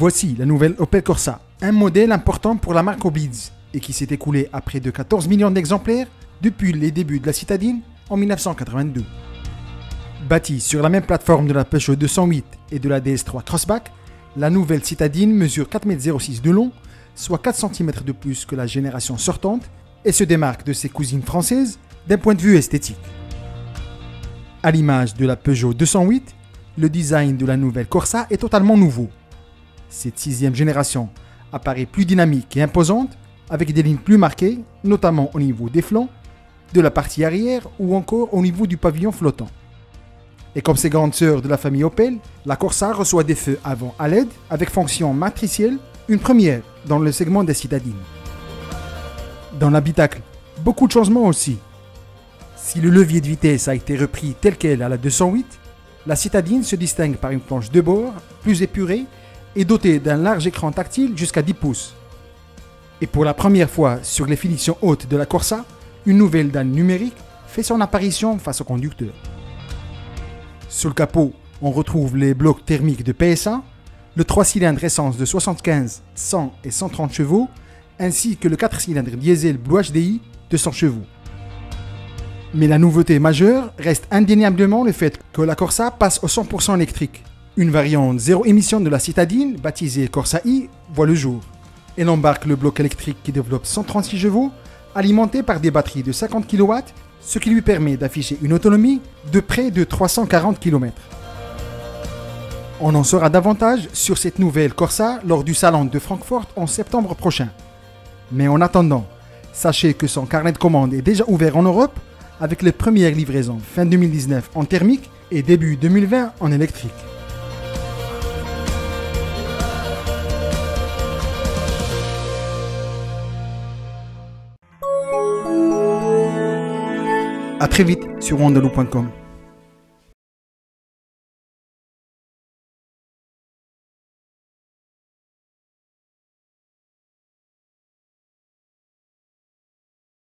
Voici la nouvelle Opel Corsa, un modèle important pour la marque Obids et qui s'est écoulé à près de 14 millions d'exemplaires depuis les débuts de la citadine en 1982. Bâtie sur la même plateforme de la Peugeot 208 et de la DS3 Crossback, la nouvelle citadine mesure 4,06 m de long, soit 4 cm de plus que la génération sortante, et se démarque de ses cousines françaises d'un point de vue esthétique. À l'image de la Peugeot 208, le design de la nouvelle Corsa est totalement nouveau. Cette 6e génération apparaît plus dynamique et imposante, avec des lignes plus marquées, notamment au niveau des flancs, de la partie arrière ou encore au niveau du pavillon flottant. Et comme ses grandes sœurs de la famille Opel, la Corsa reçoit des feux avant à LED avec fonction matricielle, une première dans le segment des citadines. Dans l'habitacle, beaucoup de changements aussi. Si le levier de vitesse a été repris tel quel à la 208, la citadine se distingue par une planche de bord plus épurée et dotée d'un large écran tactile jusqu'à 10 pouces. Et pour la première fois sur les finitions hautes de la Corsa, une nouvelle dalle numérique fait son apparition face au conducteur. Sous le capot, on retrouve les blocs thermiques de PSA, le 3 cylindres essence de 75, 100 et 130 chevaux, ainsi que le 4 cylindres diesel Blue HDI de 100 chevaux. Mais la nouveauté majeure reste indéniablement le fait que la Corsa passe au 100% électrique. Une variante zéro émission de la citadine, baptisée Corsa I, voit le jour. Elle embarque le bloc électrique qui développe 136 chevaux, alimenté par des batteries de 50 kW, ce qui lui permet d'afficher une autonomie de près de 340 km. On en saura davantage sur cette nouvelle Corsa lors du salon de Francfort en septembre prochain. Mais en attendant, sachez que son carnet de commandes est déjà ouvert en Europe, avec les premières livraisons fin 2019 en thermique et début 2020 en électrique. A très vite sur wandaloo.com.